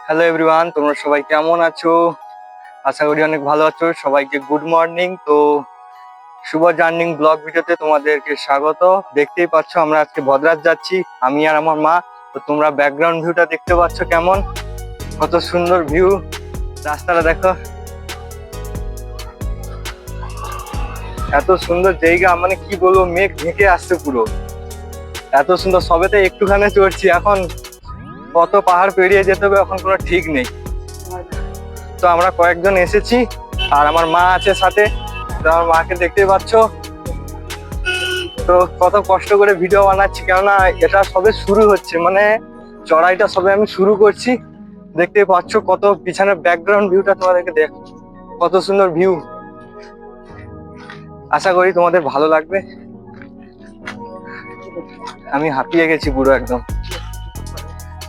Hello everyone, তোমরা সবাই কেমন আছো? আশা করি অনেক ভালো আছো। সবাইকে গুড মর্নিং। তো শুভ জার্নিং ব্লগ ভিডিওতে তোমাদেরকে স্বাগত। দেখতেই পাচ্ছ আমরা আজকে ভদ্রাজ যাচ্ছি, আমি আর আমার মা। তো তোমরা ব্যাকগ্রাউন্ড ভিউটা দেখতে পাচ্ছ কেমন, কত সুন্দর ভিউ। রাস্তাটা দেখো, এত সুন্দর জায়গা, মানে কি বলবো, মেঘ ঢেকে আসছে পুরো, এত সুন্দর। সবেতে একটুখানি চড়ছি, এখন কত পাহাড় পেরিয়ে যেতে হবে এখন কোনো ঠিক নেই। তো আমরা কয়েকজন এসেছি আর আমার মা আছে সাথে। তো আমার মাকে দেখতে পাচ্ছ। তো কত কষ্ট করে ভিডিও বানাচ্ছি, কেননা এটা সবে শুরু হচ্ছে, মানে চড়াইটা সবে আমি শুরু করছি। দেখতে পাচ্ছ কত পিছনের ব্যাকগ্রাউন্ড ভিউটা তোমাদেরকে দেখ, কত সুন্দর ভিউ। আশা করি তোমাদের ভালো লাগবে। আমি হাঁপিয়ে গেছি পুরো একদম।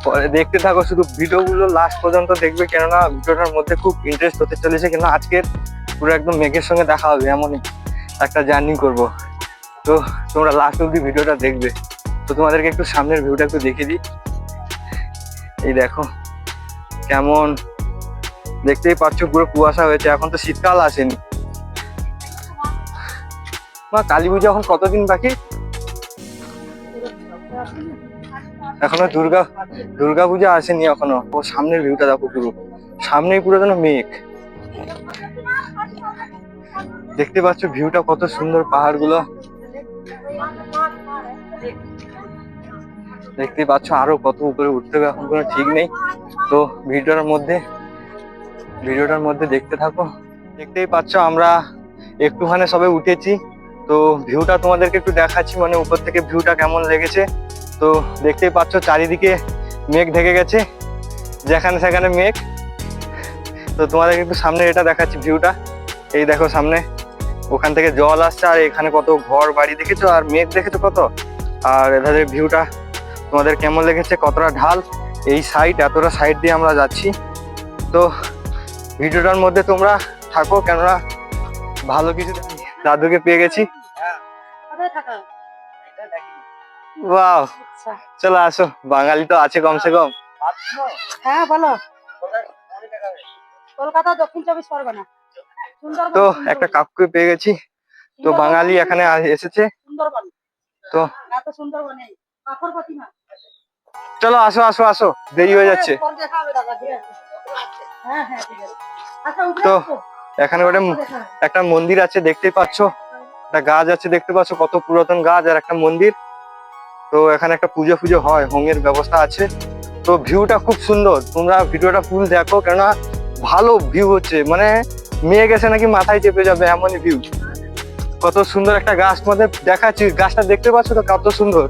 পরে দেখতে থাকো, শুধু ভিডিওগুলো লাস্ট পর্যন্ত দেখবে, কেননা ভিডিওটার মধ্যে খুব ইন্টারেস্ট হতে চলেছে। কেন আজকের পুরো একদম মেঘের সঙ্গে দেখা হবে, এমনই একটা জার্নি করব। তো তোমরা লাস্ট অব্দি ভিডিওটা দেখবে। তো তোমাদেরকে একটু সামনের ভিউটা একটু দেখিয়ে দিই। এই দেখো কেমন, দেখতেই পাচ্ছ পুরো কুয়াশা হয়েছে, এখন তো শীতকাল আসেনি। মা, কালী পুজো এখন কতদিন বাকি? এখনো দুর্গা পূজা আসেনি এখনো। ও সামনের ভিউটা দেখো, পুরো সামনেই পুরো যেন মেঘ। দেখতে পাচ্ছ ভিউটা কত সুন্দর, পাহাড় গুলো দেখতে পাচ্ছ। আরো কত উপরে উঠতে হবে, এখন কোনো ঠিক নেই। তো ভিডিওটার মধ্যে দেখতে থাকো। দেখতেই পাচ্ছ আমরা একটুখানি সবে উঠেছি। তো ভিউটা তোমাদেরকে একটু দেখাচ্ছি, মানে উপর থেকে ভিউটা কেমন লেগেছে। তো দেখতেই পাচ্ছ চারিদিকে মেঘ ঢেকে গেছে, যেখানে সেখানে মেঘ। তো তোমাদেরকে একটু সামনে এটা দেখাচ্ছি ভিউটা। এই দেখো সামনে, ওখান থেকে জল আসছে, আর এখানে কত ঘর বাড়ি দেখেছো, আর মেঘ দেখেছো কত। আর এধারে ভিউটা তোমাদের কেমন লেগেছে, কতটা ঢাল, এই সাইড এতটা সাইড দিয়ে আমরা যাচ্ছি। তো ভিডিওটার মধ্যে তোমরা থাকো, কেননা ভালো কিছু। দাদুকে পেয়ে গেছি। ওয়াও, চলো আসো, বাঙালি তো আছে কমসে কম। হ্যাঁ বলো। কলকাতা, দক্ষিণ চব্বিশ পরগনা। তো একটা কাকুকে পেয়ে গেছি। তো বাঙালি এখানে এসেছে। সুন্দরবন। তো এত সুন্দরবন নেই, পাথর প্রতিমা। চলো আসো আসো আসো, দেরি হয়ে যাচ্ছে। হ্যাঁ হ্যাঁ ঠিক আছে। আচ্ছা, তো এখানে একটা মন্দির আছে, দেখতেই পাচ্ছ। একটা গাছ আছে, দেখতে পাচ্ছ কত পুরাতন গাছ, আর একটা মন্দির। তো এখানে একটা পুজো হয়, হোমের ব্যবস্থা আছে। তো ভিউটা খুব সুন্দর, তোমরা ভিডিওটা ফুল দেখো, কেননা ভালো ভিউ হচ্ছে, মানে মেয়ে গেছে নাকি মাথায় চেপে যাবে এমনই ভিউ। কত সুন্দর একটা গাছ তোমাদের দেখাচ্ছি, গাছটা দেখতে পাচ্ছ তো কত সুন্দর।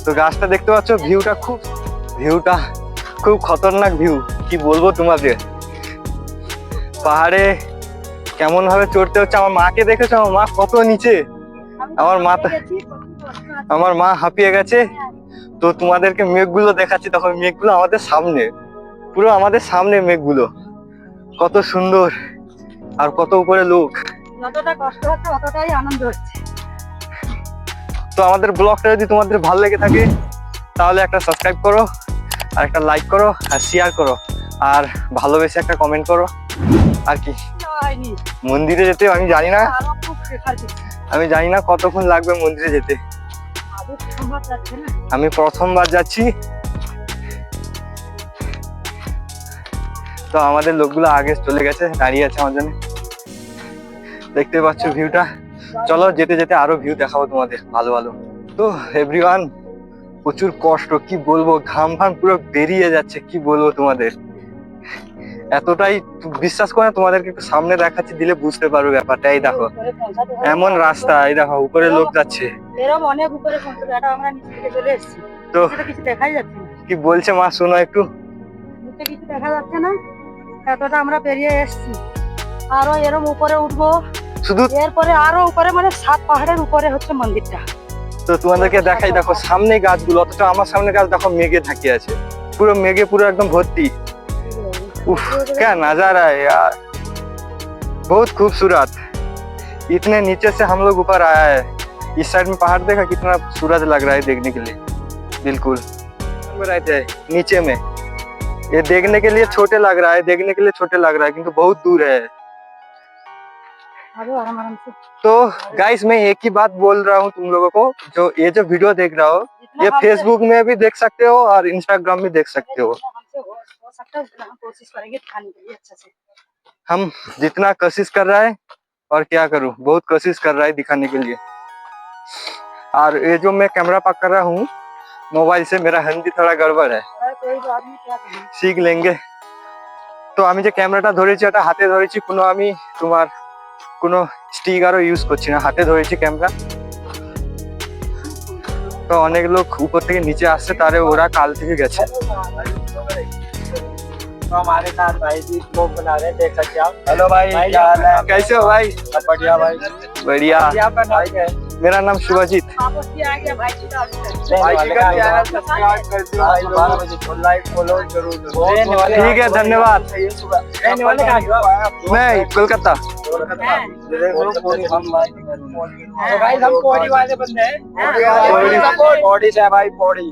তো গাছটা দেখতে পাচ্ছ, ভিউটা খুব খতরনাক ভিউ, কি বলবো তোমাদের। পাহাড়ে কেমন ভাবে চড়তে হচ্ছে। আমার মাকে দেখেছো, আমার মা কত নিচে, আমার মা হাঁপিয়ে গেছে। তো তোমাদেরকে মেঘগুলো দেখাচ্ছি, তখন মেঘগুলো আমাদের সামনে, পুরো আমাদের সামনে মেঘগুলো, কত সুন্দর, আর কত উপরে লোক। যতটা কষ্ট হচ্ছে ততটাই আনন্দ হচ্ছে। তো আমাদের ব্লগটা যদি তোমাদের ভালো লেগে থাকে, তাহলে একটা সাবস্ক্রাইব করো, আর একটা লাইক করো, আর শেয়ার করো, আর ভালোবেসে একটা কমেন্ট করো। আর কি, মন্দিরে যেতে আমি জানি না কতক্ষণ লাগবে মন্দিরে যেতে। আমি প্রথমবার যাচ্ছি। তো আমাদের লোকগুলো আগে চলে গেছে, দাঁড়িয়ে আছে আমার জন্য। দেখতে পাচ্ছ ভিউটা। চলো যেতে যেতে আরো ভিউ দেখাবো তোমাদের ভালো ভালো। তো এভরিওয়ান, প্রচুর কষ্ট, কি বলবো, ঘাম পুরো বেরিয়ে যাচ্ছে, কি বলবো তোমাদের। এতটাই বিশ্বাস করে তোমাদেরকে একটু সামনে দেখাচ্ছি, দিলে বুঝতে পারবে ব্যাপারটা। এই দেখো এমন রাস্তা, এই দেখো উপরে লোক যাচ্ছে। তো কি বলছে মা, শোনো একটু। কিছু দেখা যাচ্ছে না, এতটা আমরা পেরিয়ে এসেছি। আরো এরম উপরে উঠবো, শুধু এরপরে আরো উপরে, মানে 7 পাহাড়ের উপরে হচ্ছে মন্দিরটা। তো তোমাদেরকে দেখাই, দেখো সামনে গাছগুলো, অথচ আমার সামনে গাছ দেখো মেঘে ঢাকে আছে, পুরো মেঘে পুরো একদম ভর্তি। उफ, क्या नजारा है यार, बहुत खूबसूरत। इतने नीचे से हम लोग ऊपर आया है। इस साइड में पहाड़ देखा, कितना सूरज लग रहा है देखने के लिए, बिल्कुल। में रहते हैं नीचे में। ये देखने के लिए छोटे लग रहा है, देखने के लिए छोटे लग रहा है, किंतु बहुत दूर है। आ जाओ आराम आराम से। तो गाइस मैं एक ही बात बोल रहा हूँ तुम लोगों को, जो ये जो वीडियो देख रहा हो जितना ये हमसे- फेसबुक में भी देख सकते हो और इंस्टाग्राम में देख सकते हो। जितना हमसे हो सकता है उतना हम कोशिश करेंगे खाने के लिए अच्छा से। हम जितना कोशिश कर रहा है, और क्या करूं, बहुत कोशिश कर रहा है दिखाने के लिए। और ये जो मैं कैमरा पकड़ रहा हूँ मोबाइल से, मेरा हिंदी थोड़ा गड़बड़ है, कोई बात नहीं, क्या करें। শিখ लेंगे। তো আমি যে ক্যামেরাটা ধরেছি এটা হাতে ধরেছি, কোনো আমি তোমার কোনো স্টিকারও ইউজ করছি না, হাতে ধরেছি ক্যামেরা। তো অনেক লোক উপর থেকে নিচে আসছে, তারে ওরা কাল থেকে গেছে। तो हमारे साथ भाई जी लोग बना रहे हैं, देख सकते हैं आप। हेलो भाई, क्या हाल है? कैसे हो भाई? सब बढ़िया भाई। बढ़िया। आपका नाम क्या है? मेरा नाम शुभजीत। वापस भी आ गया भाई जी का अभी तक। भाई जी का चैनल सब्सक्राइब कर दियो भाई लोग। 12 बजे तो लाइक फॉलो जरूर करो। ठीक है, धन्यवाद। रहने वाले कहाँ के हो? मैं कोलकाता। तो गाइस हम पौड़ी वाले बंदे हैं। पौड़ी। पौड़ी से है भाई, पौड़ी।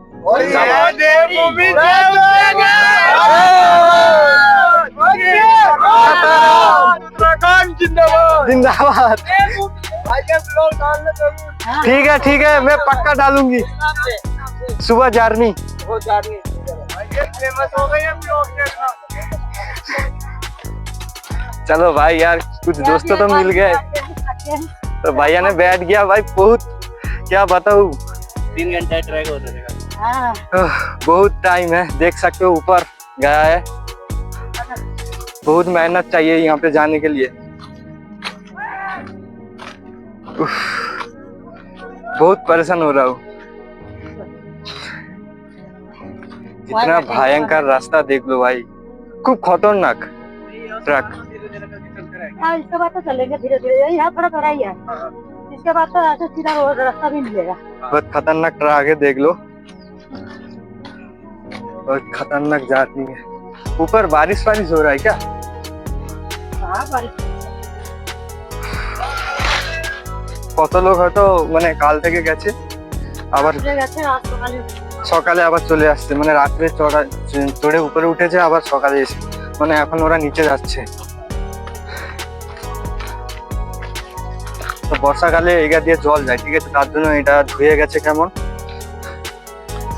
जिंदाबाद। ठीक है मैं पक्का डालूंगी सुबह जारनी। चलो भाई यार, कुछ दोस्तों तो मिल गए। तो भैया ने बैठ गया भाई, बहुत क्या बताऊं, 3 घंटे ट्रैक होता रहेगा। हाँ, बहुत टाइम है, देख सकते हो ऊपर गया है। बहुत मेहनत चाहिए यहाँ पे जाने के लिए। उफ, बहुत परेशान हो रहा हूँ। इतना भयंकर रास्ता देख लो भाई, खूब खतरनाक ट्रक। हाँ, इसके बाद तो चलेंगे धीरे धीरे, यहाँ थोड़ा थोड़ा ही है। इसके बाद तो ऐसे सीधा रोड रास्ता भी मिलेगा। बहुत खतरनाक ट्रक है, देख लो, बहुत खतरनाक जाती है। ऊपर बारिश हो रहा है क्या? हाँ, बारिश কত লোক হয়তো মানে কাল থেকে গেছে, আবার চলে গেছে, আজ সকালে সকালে আবার চলে আসছে, মানে রাত্রে চড়ে উপরে উঠেছে, আবার সকালে এসে মানে এখন ওরা নিচে যাচ্ছে। তো বর্ষাকালে এগা দিয়ে জল যায়, ঠিক আছে, তার জন্য এটা ধুয়ে গেছে কেমন।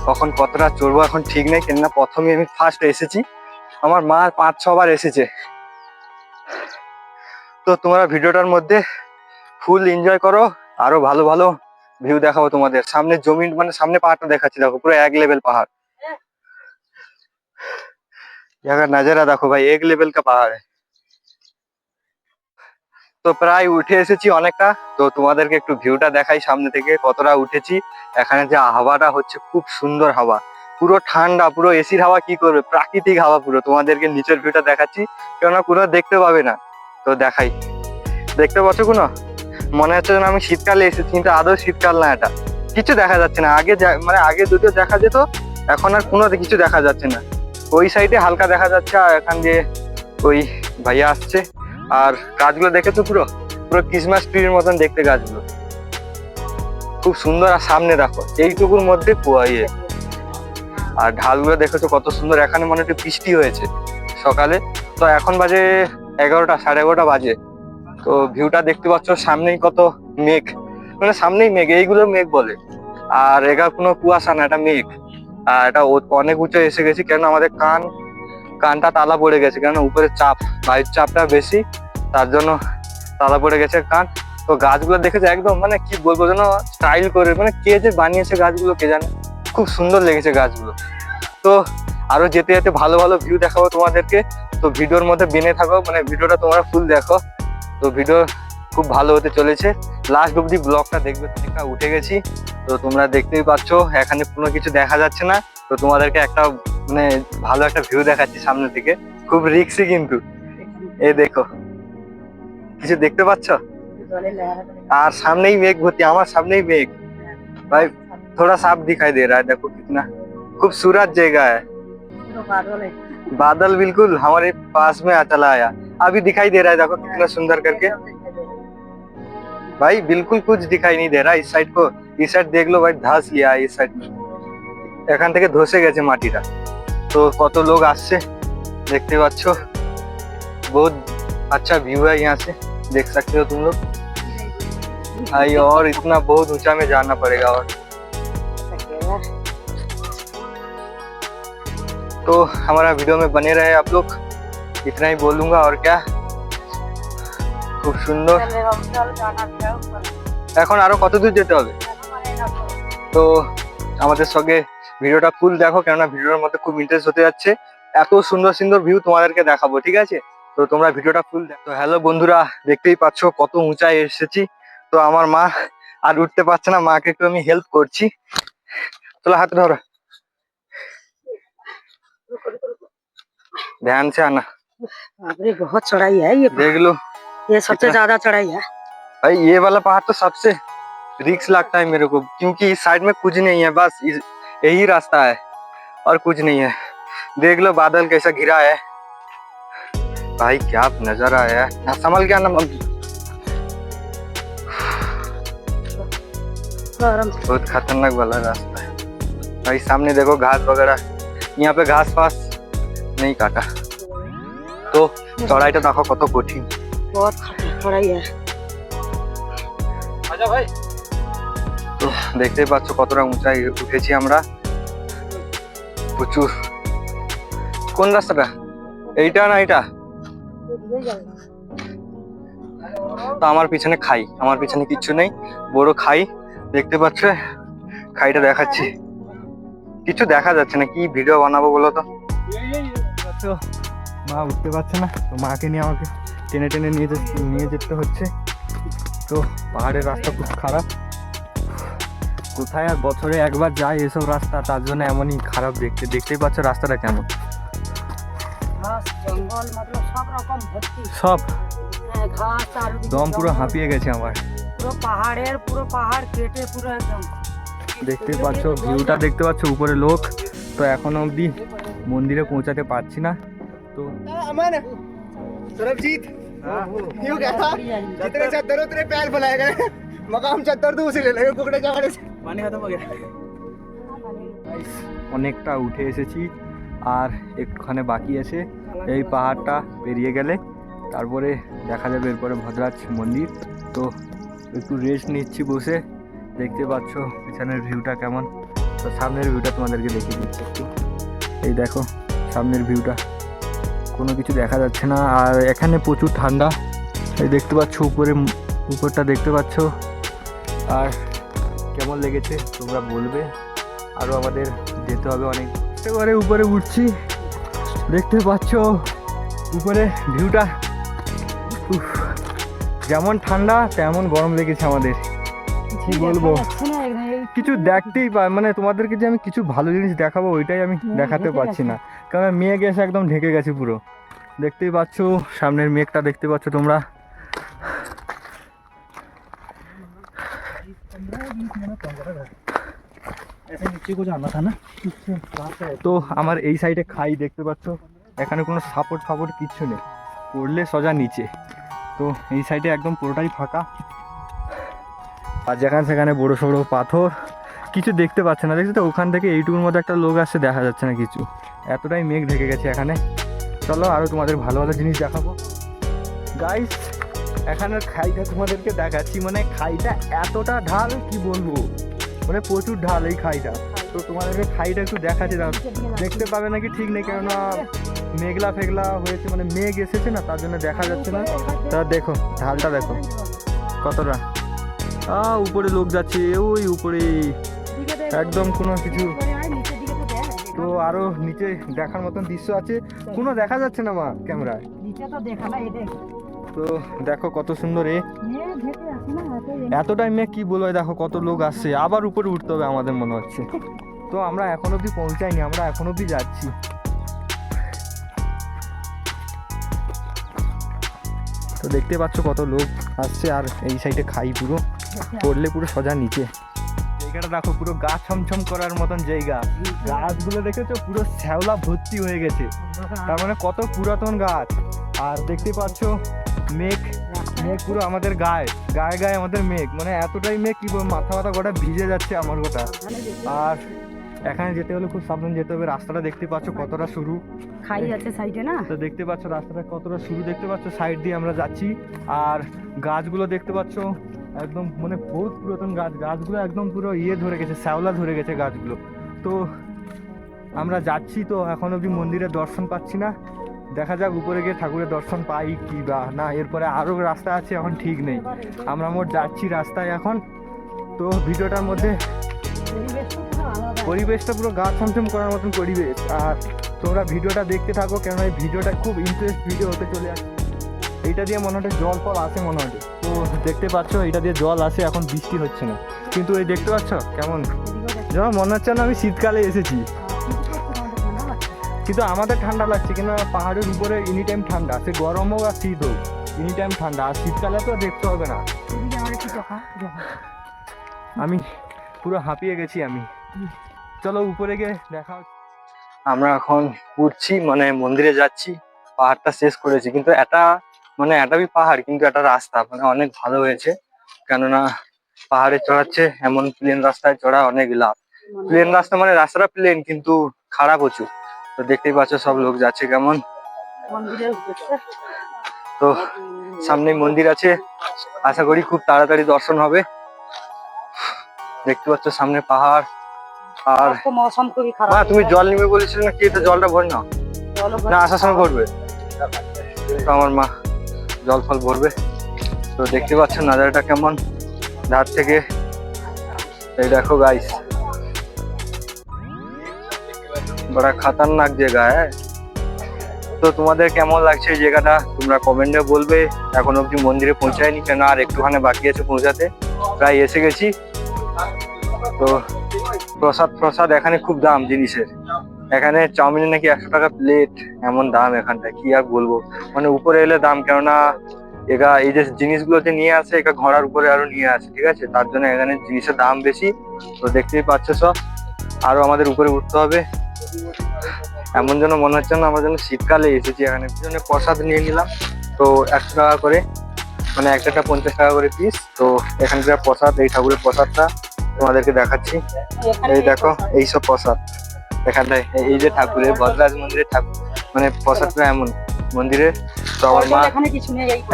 কখন কতটা চড়বো এখন ঠিক নেই, কেননা প্রথমে আমি ফার্স্ট এসেছি, আমার মা 5-6 বার এসেছে। তো তোমরা ভিডিওটার মধ্যে ফুল এনজয় করো, আরো ভালো ভালো ভিউ দেখাবো তোমাদের। সামনে জমি, মানে সামনে পাহাড়টা দেখাচ্ছি, দেখো পুরো এক লেভেল পাহাড়। यहाँ नजारा देखो भाई, एक लेवल का पहाड़ है। তো প্রায় উঠে এসেছি অনেকটা, তো তোমাদেরকে একটু ভিউটা দেখাই সামনে থেকে কতটা উঠেছি। এখানে যে হাওয়াটা হচ্ছে খুব সুন্দর হাওয়া, পুরো ঠান্ডা, পুরো এসির হাওয়া কি করবে, প্রাকৃতিক হাওয়া পুরো। তোমাদেরকে নিচের ভিউটা দেখাচ্ছি, কেননা কোনো দেখতে পাবে না। তো দেখাই, দেখতে পাচ্ছ কোনো, মনে হচ্ছে যেন আমি শীতকালে এসেছি, কিন্তু আদৌ শীতকাল না, এটা কিছু দেখা যাচ্ছে না। আগে মানে আগে যদিও দেখা যেত, এখন আর কোনো কিছু দেখা যাচ্ছে না। ওই সাইডে হালকা দেখা যাচ্ছে, আর এখান দিয়ে ওই ভাইয়া আসছে। আর গাছগুলো দেখেছো, পুরো পুরো ক্রিসমাস ট্রির মতন দেখতে গাছগুলো, খুব সুন্দর। আর সামনে দেখো এইটুকুর মধ্যে কুয়া ইয়ে, আর ঢালগুলো দেখেছো কত সুন্দর। এখানে মনে হচ্ছে বৃষ্টি হয়েছে সকালে। তো এখন বাজে 11টা, 11:30 বাজে। তো ভিউটা দেখতে পাচ্ছ, সামনেই কত মেঘ, মানে সামনেই মেঘ, এইগুলো মেঘ বলে। আর এটা কোনো কুয়াশা না, এটা মেঘ। আর এটা অনেক উঁচু এসে গেছি, কেন আমাদের কানটা তালা পড়ে গেছে, কেন উপরে চাপ, বায়ুর চাপটা বেশি, তার জন্য তালা পড়ে গেছে কান। তো গাছগুলো দেখেছে একদম, মানে কি বলবো যেন স্টাইল করে, মানে কে যে বানিয়েছে গাছগুলো কে জানে, খুব সুন্দর লেগেছে গাছগুলো। তো আরো যেতে যেতে ভালো ভালো ভিউ দেখাবো তোমাদেরকে। তো ভিডিওর মধ্যে বেনে থাকো, মানে ভিডিওটা তোমরা ফুল দেখো। তো ভিডিও খুব ভালো হতে চলেছে, লাস্ট অব্দি ব্লগটা দেখবে। অনেকটা উঠে গেছি, তো তোমরা দেখতেই পাচ্ছ এখানে কোনো কিছু দেখা যাচ্ছে না। তো তোমাদেরকে একটা মানে ভালো একটা ভিউ দেখাচ্ছি সামনে থেকে, খুব রিস্কি কিন্তু। এই দেখো, কিছু দেখতে পাচ্ছ? জলে लहरा আর সামনেই মেঘ ভর্তি, আমার সামনেই মেঘ भाई, थोड़ा साफ दिखाई दे रहा है, देखो कितना खूबसूरत जगह है। बादल है। बादल बिल्कुल हमारे पास में चला आया, अभी दिखाई दे रहा है, देखो कितना सुंदर करके। भाई बिल्कुल कुछ दिखाई नहीं दे रहा इस साइड को, इस साइड देख लो भाई, धंस लिया है इस साइड में। এখান থেকে ধসে গেছে মাটিটা। তো কত লোग আসছে देखते पाচ্ছ। बहुत अच्छा व्यू है यहाँ से, देख सकते हो तुम लोग भाई। और इतना बहुत ऊंचा में जाना पड़ेगा। और तो हमारा वीडियो में बने रहे आप लोग, इतना ही बोलूंगा और क्या। খুব সুন্দর। এখন আরো কত দূর যেতে হবে? তো আমাদের সঙ্গে ভিডিওটা ফুল দেখো, কেননা ভিডিওর মধ্যে খুব ইন্টারেস্ট হতে যাচ্ছে। এত সুন্দর সুন্দর ভিউ তোমাদেরকে দেখাবো, ঠিক আছে? তো তোমরা ভিডিওটা ফুল দেখো। তো হ্যালো বন্ধুরা, দেখতেই পাচ্ছ কত উঁচায় এসেছি। তো আমার মা আর উঠতে পারছে না, মাকে একটু আমি হেল্প করছি। চলো হাতে ধরো, ध्यान से आना। अरे बहुत चढ़ाई है देख लो, ये सबसे ज्यादा चढ़ाई है भाई ये वाला पहाड़ तो सबसे रिस्क लगता है मेरे को, क्योंकि इस साइड में कुछ नहीं है, बस यही रास्ता है और कुछ नहीं है। देख लो बादल कैसा घिरा है भाई, क्या नजारा है। ना संभल गया ना मम्मी, बहुत खतरनाक वाला रास्ता है भाई। सामने देखो घास वगैरह, यहाँ पे घास पास नहीं काटा। तो चढ़ाईটা দেখো কত কঠিন, बहुत चढ़ाई है। আচ্ছা ভাই, তো দেখতেই পাচ্ছ কতটা উঁচাই উঠেছি আমরা, প্রচুর। কোন রাস্তাটা? এইটা না এটা? তো আমার পিছনে খাই, আমার পিছনে কিচ্ছু নেই, বড় খাই দেখতে পাচ্ছ। খাইটা দেখাচ্ছি, কিছু দেখা যাচ্ছে না, কি ভিডিও বানাবো বলো তো। মা উঠতে পারছে না, তো মাকে নিয়ে আমাকে টেনে টেনে নিয়ে যেতে হচ্ছে। তো পাহাড়ের রাস্তা খুব খারাপ, কোথায় আর বছরে একবার যায় এসব রাস্তা, তার জন্য এমনই খারাপ দেখতে। দেখতেই পাচ্ছ রাস্তাটা কেমন, घास जंगल मतलब सब रकम भर्ती সব घास चारोदिকে দম পুরো জঙ্গল, হাঁপিয়ে গেছে আমার। পুরো পাহাড় কেটে পুরো একদম। দেখতে পাচ্ছ ভিউটা, দেখতে পাচ্ছ উপরে লোক। তো এখনো অবধি মন্দিরে পৌঁছাতে পারছি না। তো अमन सरबजीत यूं कहता जितने चद्दर उतने पैर फैलाए गए, मकाम चद्दर तो उसे ले लेंगे कुकड़े चाकड़े से। पानी खत्म हो गया। অনেকটা উঠে এসেছি, আর একটুখানি বাকি আছে। এই পাহাড়টা পেরিয়ে গেলে তারপরে দেখা যাবে এরপরে ভদ্রাজ মন্দির। তো একটু রেস্ট নিচ্ছি বসে। দেখতে পাচ্ছ পিছনের ভিউটা কেমন। তো সামনের ভিউটা তোমাদেরকে দেখিয়ে দিচ্ছি একটু। এই দেখো সামনের ভিউটা, কোনো কিছু দেখা যাচ্ছে না, আর এখানে প্রচুর ঠান্ডা। এই দেখতে পাচ্ছ উপরটা দেখতে পাচ্ছ। আর কেমন লেগেছে তোমরা বলবে। আরও আমাদের যেতে হবে অনেক। এবারে উপরে উঠছি, দেখতে পাচ্ছ উপরে ভিউটা। উফ, যেমন ঠান্ডা তেমন গরম লেগেছে আমাদের, কি বলবো। কিছু দেখতেই মানে তোমাদেরকে যে আমি কিছু ভালো জিনিস দেখাবো ওইটাই আমি দেখাতে পারছি না, কারণ মেঘ এসে একদম ঢেকে গেছে পুরো। দেখতেই পাচ্ছ সামনের মেঘটা, দেখতে পাচ্ছ তোমরা। তো আমার এই সাইডে খাই দেখতে পাচ্ছ, এখানে কোনো সাপোর্ট ফাপোর্ট কিচ্ছু নেই, পড়লে সোজা নিচে। তো এই সাইডে একদম পুরোটাই ফাঁকা, আর যেখানে সেখানে বড় সড়ো পাথর, কিছু দেখতে পাচ্ছে না। দেখছো তো ওখান থেকে এইটুকুর মধ্যে একটা লোক আসছে, দেখা যাচ্ছে না কিছু, এতটাই মেঘ ঢেকে গেছে এখানে। চলো আরও তোমাদের ভালো ভালো জিনিস দেখাবো গাইস। এখানের খাইটা তোমাদেরকে দেখাচ্ছি, মানে খাইটা এতটা ঢাল কি বলবো, মানে প্রচুর ঢাল এই খাইটা। তো তোমাদেরকে খাইটা একটু দেখাচ্ছি, দেখতে পাবে নাকি ঠিক নেই, কেননা মেঘলা ফেগলা হয়েছে, মানে মেঘ এসেছে না, তার জন্য দেখা যাচ্ছে না। তা দেখো ঢালটা দেখো কতটা, উপরে লোক যাচ্ছে ওই উপরে, একদম কোনো কিছু। তো আরো নিচে দেখার মতন দৃশ্য আছে, কোনো দেখা যাচ্ছে না মা ক্যামেরায়। তো দেখো কত সুন্দর, এতটাই মেঘ কি বলবো। দেখো কত লোক আসছে, আবার উপরে উঠতে হবে আমাদের মনে হচ্ছে। তো আমরা এখন অব্দি পৌঁছাইনি, আমরা এখন অব্দি যাচ্ছি। তো দেখতে পাচ্ছ কত লোক আসছে, আর এই সাইডে খাই পুরো, পড়লে পুরো সোজা নিচে। জায়গাটা দেখো পুরো গা ছমছম করার মতন জায়গা, গাছগুলো দেখেছো পুরো শ্যাওলা ভর্তি হয়ে গেছে, তার মানে কত পুরাতন গাছ। আর দেখতে পাচ্ছ মেঘ, মেঘ পুরো আমাদের গায়ে গায়ে গায়ে আমাদের মেঘ, মানে এতটাই মেঘ কি মাথা গোটা ভিজে যাচ্ছে আমার গোটা। আর এখানে যেতে হলে খুব সাবধান যেতে হবে। রাস্তাটা দেখতে পাচ্ছ কতটা সরু, খাই আছে সাইডে না, তো দেখতে পাচ্ছ রাস্তাটা কতটা সরু দেখতে পাচ্ছ, সাইড দিয়ে আমরা যাচ্ছি। আর গাছগুলো দেখতে পাচ্ছ একদম মানে বহুত পুরাতন গাছ, গাছগুলো একদম পুরো ধরে গেছে, শ্যাওলা ধরে গেছে গাছগুলো। তো আমরা যাচ্ছি, তো এখন অবধি মন্দিরের দর্শন পাচ্ছি না, দেখা যাক উপরে গিয়ে ঠাকুরের দর্শন পাই কি বা না, এরপরে আরও রাস্তা আছে, এখন ঠিক নেই। আমরা মোট যাচ্ছি রাস্তায় এখন। তো ভিডিওটার মধ্যে পরিবেশটা পুরো গা ছমছম করার মতন পরিবেশ, আর তোমরা ভিডিওটা দেখতে থাকো, কেননা এই ভিডিওটা খুব ইন্টারেস্ট ভিডিও হতে চলে আসে। এইটা দিয়ে মনে হয় জল ফল আসে মনে হয়, তো দেখতে পাচ্ছ এইটা দিয়ে জল আসে, এখন বৃষ্টি হচ্ছে না, কিন্তু এই দেখতে পাচ্ছ কেমন যেন মনে হচ্ছে না আমি শীতকালে এসেছি, কিন্তু আমাদের ঠান্ডা লাগছে, কিন্তু পাহাড়ের উপরে এনি টাইম ঠান্ডা, সে গরম হোক আর শীত হোক এনি টাইম ঠান্ডা, আর শীতকালে তো দেখতে হবে না। আমি পুরো হাঁপিয়ে গেছি আমি। চলো উপরে গিয়ে দেখা হচ্ছে। আমরা এখন উঠছি, মানে মন্দিরে যাচ্ছি, পাহাড়টা শেষ করেছি, কিন্তু এটা মানে এটাই পাহাড়, কিন্তু একটা রাস্তা মানে অনেক ভালো হয়েছে, কেননা পাহাড়ে চড়াচ্ছে এমন প্লেন রাস্তায় চড়া অনেক লাভ। প্লেন রাস্তা মানে রাস্তাটা প্লেন কিন্তু খারাপ প্রচুর, তো দেখতেই পাচ্ছ সব লোক যাচ্ছে কেমন। তো সামনে মন্দির আছে, আশা করি খুব তাড়াতাড়ি দর্শন হবে। দেখতে পাচ্ছ সামনে পাহাড়। আর মৌসুম খুবই খারাপ। মা তুমি জল নিবে বলেছিলে না কি, এটা জলটা ভরে নাও না, আসার সময় ভরবে। তো আমার মা জল ফল ভরবে। তো দেখতে পাচ্ছ নাজারাটা কেমন ধার থেকে, এই দেখো গাইস, বড় খতরনাক জায়গা হ্যাঁ। তো তোমাদের কেমন লাগছে এই জায়গাটা তোমরা কমেন্টে বলবে। এখন অব্দি মন্দিরে পৌঁছায়নি, কেন আর একটুখানি বাকি আছে পৌঁছাতে, প্রায় এসে গেছি। তো প্রসাদ এখানে খুব দাম জিনিসের, এখানে চাউমিনের নাকি 100 টাকা প্লেট, এমন দাম এখানটায় কি আর বলবো। মানে উপরে এলে দাম, কেননা এই যে জিনিসগুলো যে নিয়ে আসে এটা ঘোড়ার উপরে আরো নিয়ে আসে, ঠিক আছে, তার জন্য এখানে জিনিসের দাম বেশি। তো দেখতেই পাচ্ছ সব, আরো আমাদের উপরে উঠতে হবে। এমন যেন মনে হচ্ছে না আমরা যেন শীতকালে এসেছি। এখানে জন্য প্রসাদ নিয়ে নিলাম, তো 100 টাকা করে, মানে একটা 50 টাকা করে পিস। তো এখানকার প্রসাদ, এই ঠাকুরের প্রসাদটা তোমাদেরকে দেখাচ্ছি। এই দেখো এইসব প্রসাদ এখানটায়, এই যে ঠাকুরের বদরাজ মন্দিরের ঠাকুর, মানে প্রসাদটা এমন মন্দিরের। তো আমার মা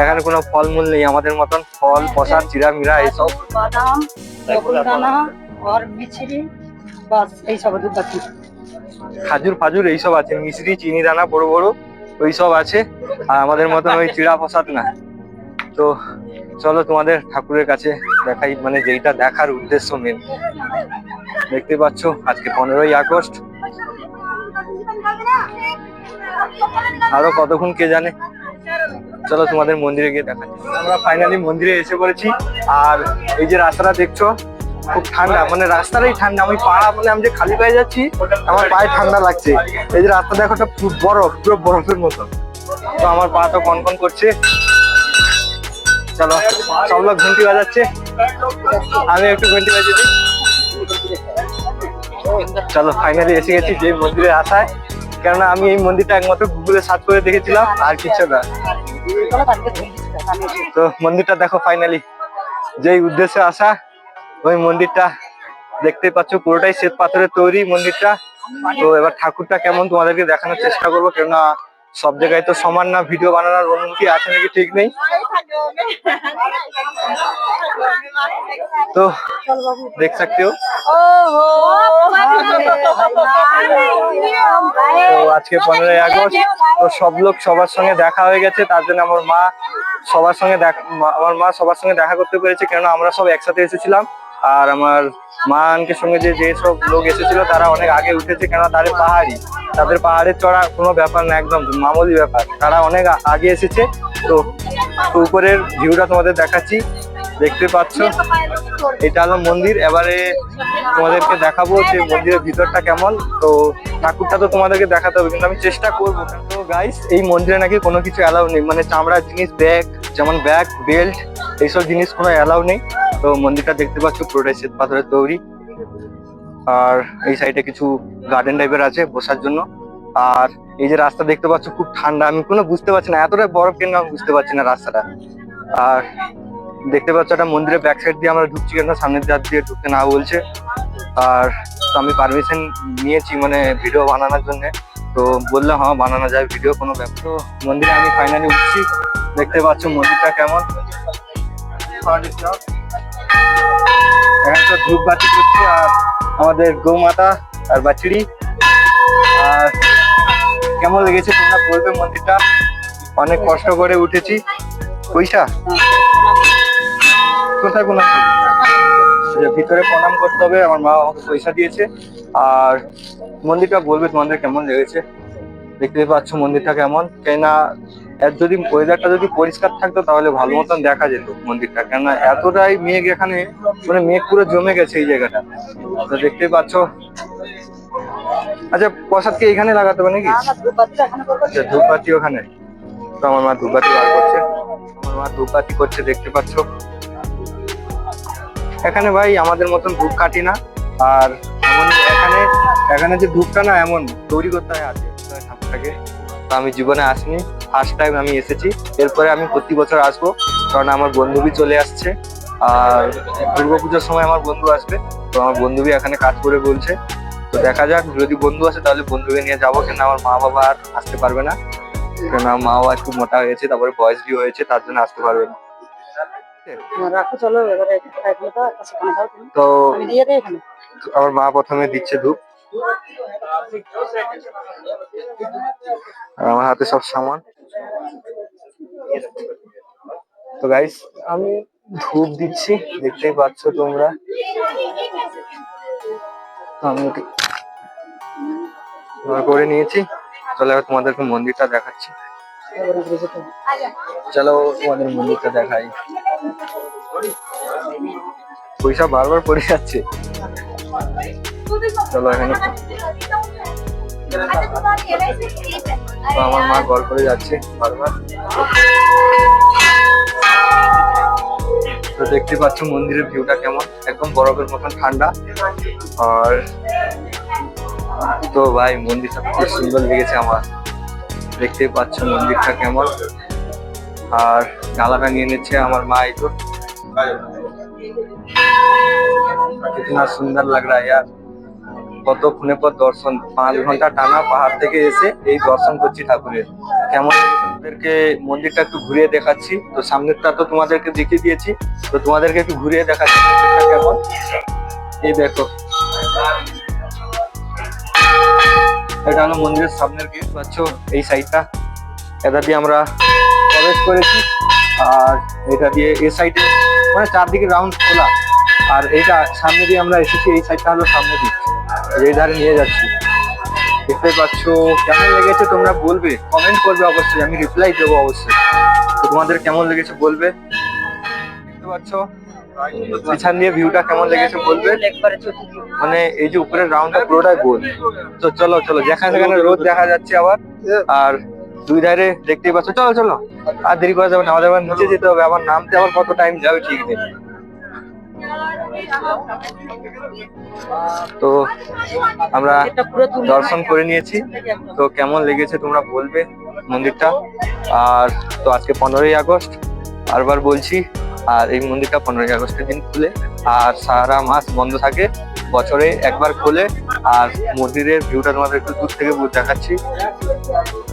এখানে কোনো ফলমূল নেই আমাদের মতন, ফল প্রসাদ চিরা মিরা এইসব, বাদাম, দানা আর মিছরি, বাস এই সব বাকি। খাজুর ফাজুর এইসব আছে, মিশ্রি চিনি দানা বড় বড় ওইসব আছে, আর আমাদের মতন ওই চিড়া প্রসাদ না। তো চলো তোমাদের ঠাকুরের কাছে দেখাই, মানে যেইটা দেখার উদ্দেশ্য মেন। দেখতে পাচ্ছ আজকে 15ই আগস্ট, আরো কতক্ষণ কে জানে। চলো তোমাদের মন্দিরে গিয়ে দেখাচ্ছি। আমরা ফাইনালি মন্দিরে এসে পড়েছি, আর এই যে রাস্তাটা দেখছো খুব ঠান্ডা, মানে রাস্তাটাই ঠান্ডা। আমি আমি যে খালি পায়ে যাচ্ছি, আমার পায়ে ঠান্ডা লাগছে। এই যে রাস্তা দেখো বরফ, পুরো বরফের মতো, তো আমার পা তো কনকন করছে। চলো সব লোক ঘন্টি বাজাচ্ছে, আমি একটু ঘন্টি বাজিয়ে দিই। চলো ফাইনালি এসে গেছি যে মন্দিরে আসায়, কেননা আমি এই মন্দিরটা একমাত্র গুগলে সার্চ করে দেখেছিলাম, আর কিছু না। তো মন্দিরটা দেখো ফাইনালি, যেই উদ্দেশ্যে আসা ওই মন্দিরটা দেখতেই পাচ্ছ, পুরোটাই শ্বেত পাথরের তৈরি মন্দিরটা। তো এবার ঠাকুরটা কেমন তোমাদেরকে দেখানোর চেষ্টা করবো, কেননা সব জায়গায় তো সমান না, ভিডিও বানানোর অনুমতি আছে নাকি ঠিক নেই। তো দেখ सकते हो। তো আজকে 15ই আগস্ট, তো সব লোক সবার সঙ্গে দেখা হয়ে গেছে, তার জন্য আমার মা সবার সঙ্গে দেখা করতে পেরেছে, কেননা আমরা সব একসাথে এসেছিলাম। আর আমার মা আনকে সঙ্গে যে সব লোক এসেছিল তারা অনেক আগে উঠেছে, কেননা তাদের পাহাড়ে চড়া কোনো ব্যাপার না, একদম মামুলি ব্যাপার, তারা অনেক আগে এসেছে। তো উপরের ভিউটা তোমাদের দেখাচ্ছি, দেখতে পাচ্ছ এটা হলো মন্দির। এবারে তোমাদেরকে দেখাবো যে মন্দিরের ভিতরটা কেমন। তো ঠাকুরটা তো তোমাদেরকে দেখাতে হবে, কিন্তু আমি চেষ্টা করবো। তো গাইস এই মন্দিরে নাকি কোনো কিছু অ্যালাউ নেই, মানে চামড়ার জিনিস, ব্যাগ যেমন ব্যাগ বেল্ট এইসব জিনিস কোনো অ্যালাউ নেই। তো মন্দিরটা দেখতে পাচ্ছ পুরোটাই শ্বেত পাথরের তৈরি, আর এই সাইডে কিছু গার্ডেন টাইপের আছে বসার জন্য। আর এই যে রাস্তা দেখতে পাচ্ছ খুব ঠান্ডা, আমি কোনো বুঝতে পারছি না এতটা বরফ কেন, আমি বুঝতে পারছি না রাস্তাটা। আর দেখতে পাচ্ছ একটা মন্দিরের ব্যাক সাইড দিয়ে আমরা ঢুকছি, কেন সামনের দিক দিয়ে ঢুকতে না বলছে। আর তো আমি পারমিশন নিয়েছি মানে ভিডিও বানানোর জন্য। তো বললাম হ্যাঁ বানানো যায় ভিডিও, কোনো ব্যাপার। তো মন্দিরে আমি ফাইনালি উঠছি, দেখতে পাচ্ছ মন্দিরটা কেমন। এখন তো ধূপবাতি করছে আর আমাদের গৌমাতা আর বাছুরি। আর কেমন লেগেছে তোমরা বলবে মন্দিরটা। অনেক কষ্ট করে উঠেছি। পয়সা কোথায় প্রণাম করবো? ভিতরে প্রণাম করতে হবে, আমার মা আমাকে পয়সা দিয়েছে। আর মন্দিরটা বলবে তোমাদের কেমন লেগেছে। দেখতে পাচ্ছ মন্দিরটা কেমন, কেননা যদি ওয়েদারটা যদি পরিষ্কার থাকতো তাহলে ভালো মতন দেখা যেত মন্দিরটা, কেননা এতটাই মেঘ এখানে, মানে মেঘ পুরো জমে গেছে এই জায়গাটা। তো দেখতে পাচ্ছ। আচ্ছা প্রসাদ কি এখানে লাগাতে হবে নাকি? আচ্ছা ধূপবাতি ওখানে। তো আমার মা ধূপবাতি বার করছে, আমার মা ধূপবাতি করছে দেখতে পাচ্ছ। এখানে ভাই আমাদের মতন ধূপ কাটি না। আর এমন এখানে যে ধূপটা না এমন তৈরি করতে হয় হাতে ঠাকুরটাকে। তো আমি জীবনে আসিনি, ফার্স্ট টাইম আমি এসেছি। এরপরে আমি প্রতি বছর আসবো, কারণ আমার বন্ধুবি চলে আসছে। আর দুর্গাপূজার সময় আমার বন্ধু আসবে, তো আমার বন্ধুবি এখানে কাজ করে বলছে। তো দেখা যাক, যদি বন্ধু আসে তাহলে বন্ধুকে নিয়ে যাবো, কেন আমার মা বাবা আর আসতে পারবে না, কেন মাও একটু মোটা হয়েছে, তারপরে বয়স বি হয়েছে, তার জন্য আসতে পারবে না। রাখো চলো এবারে তো আমি দিয়ে দেই এখানে। আমার মা প্রথমে দিচ্ছে ধূপ, আর আমার হাতে সব সামান। তো গাইস আমি ধূপ দিচ্ছি, দেখতেই পাচ্ছ তোমরা। আমি করে নিয়েছি। চলো এবার তোমাদেরকে মন্দিরটা দেখাচ্ছি। চলো তোমাদের মন্দিরটা দেখাই। পয়সা বারবার পড়ে যাচ্ছে। চলো এখানে। তো আমার মা গল্প করে যাচ্ছে বারবার। তো দেখতে পাচ্ছ মন্দিরের ভিউটা কেমন, একদম বরফের মতন ঠান্ডা। আর তো ভাই মন্দিরটা খুব সুন্দর লেগেছে আমার, দেখতে পাচ্ছ মন্দিরটা কেমন। আর গালাটা নিয়ে নিচ্ছে আমার মা। এই তো कितना सुंदर लग रहा है यार। কতক্ষণে পর দর্শন, 5 ঘন্টা টানা পাহাড় থেকে এসে এই দর্শন করছি ঠাকুরের। কেমন তোমাদেরকে মন্দিরটা একটু ঘুরিয়ে দেখাচ্ছি। তো সামনেরটা তো তোমাদেরকে দেখিয়ে দিয়েছি, তো তোমাদেরকে একটু ঘুরিয়ে দেখাচ্ছি মন্দিরটা কেমন। এই দেখো, এটা হলো মন্দিরের সামনের গেট, পাচ্ছ এই সাইডটা। এটা দিয়ে আমরা প্রবেশ করেছি। আর এটা দিয়ে এই সাইডে মানে চারদিকে রাউন্ড খোলা। আর এইটা সামনে দিয়ে আমরা এসেছি, এই সাইডটা হলো সামনে দিক, এই ধারে নিয়ে যাচ্ছি। দেখতে পাচ্ছ কেমন লেগেছে তোমরা বলবে, কমেন্ট করবে অবশ্যই, আমি রিপ্লাই দেবো অবশ্যই। তো তোমাদের কেমন লেগেছে বলবে। দেখতে পাচ্ছ পিছন দিয়ে ভিউটা কেমন লেগেছে বলবে। মানে এই যে উপরের রাউন্ডটা পুরোটাই গোল। তো চলো চলো, যেখানে সেখানে রোদ দেখা যাচ্ছে আবার। আর দুই ধারে দেখতেই পাচ্ছ। চলো চলো, আর দেরি করা যাবে না, আমাদের আবার নিচে যেতে হবে, আবার নামতে আবার কত টাইম যাবে ঠিক নেই। তো আমরা দর্শন করে নিয়েছি। তো কেমন লেগেছে তোমরা বলবে মন্দিরটা। আর তো আজকে 15ই আগস্ট, বারবার বলছি। আর এই মন্দিরটা 15ই আগস্টের দিন খুলে, আর সারা মাস বন্ধ থাকে, বছরে একবার খোলে। আর মন্দিরের ভিউটা তোমাদের একটু দূর থেকে দেখাচ্ছি।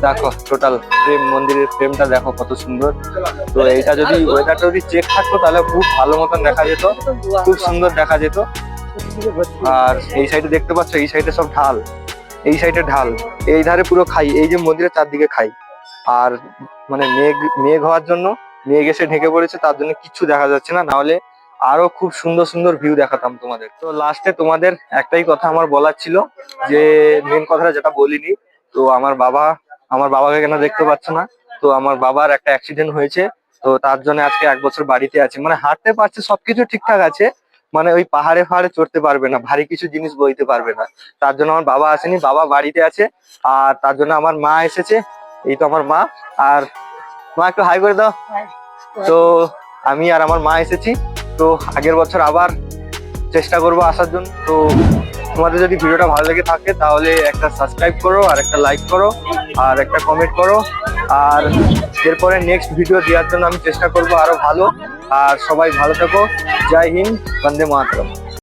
দেখো টোটাল প্রেম, মন্দিরের ফ্রেমটা দেখো কত সুন্দর। তো এইটা যদি ওয়েদারটা যদি চেক থাকতো তাহলে খুব ভালো মতন দেখা যেত, খুব সুন্দর দেখা যেত। আর এই সাইডে দেখতে পাচ্ছ, এই সাইডে সব ঢাল, এই সাইডে ঢাল, এই ধারে পুরো খাই, এই যে মন্দিরের চারদিকে খাই। আর মানে মেঘ হওয়ার জন্য মেঘ এসে ঢেকে পড়েছে, তার জন্য কিচ্ছু দেখা যাচ্ছে না, নাহলে আরো খুব সুন্দর সুন্দর ভিউ দেখাতাম তোমাদের। তো লাস্টে তোমাদের একটাই কথা আমার বলার ছিল, যে মেন কথাটা যেটা বলিনি। তো আমার বাবাকে কেন দেখতে পাচ্ছ না। তো আমার বাবার একটা অ্যাক্সিডেন্ট হয়েছে, তো তার জন্য আজকে 1 বছর বাড়িতে আছে। মানে হাঁটতে পারছে, সবকিছু ঠিকঠাক আছে, মানে ওই পাহাড়ে চড়তে পারবে না, ভারী কিছু জিনিস বইতে পারবে না। তার জন্য আমার বাবা আসেনি, বাবা বাড়িতে আছে। আর তার জন্য আমার মা এসেছে, এই তো আমার মা। আর মা একটু হাই করে দাও। তো আমি আর আমার মা এসেছি। তো আগের বছর আবার চেষ্টা করবো আসার জন্য। তো তোমাদের যদি ভিডিওটা ভালো লেগে থাকে তাহলে একটা সাবস্ক্রাইব করো, আর একটা লাইক করো, আর একটা কমেন্ট করো। আর এরপরে নেক্সট ভিডিও দেওয়ার জন্য আমি চেষ্টা করবো আরো ভালো। আর সবাই ভালো থেকো। জয় হিন্দ, বন্দে মাতরম।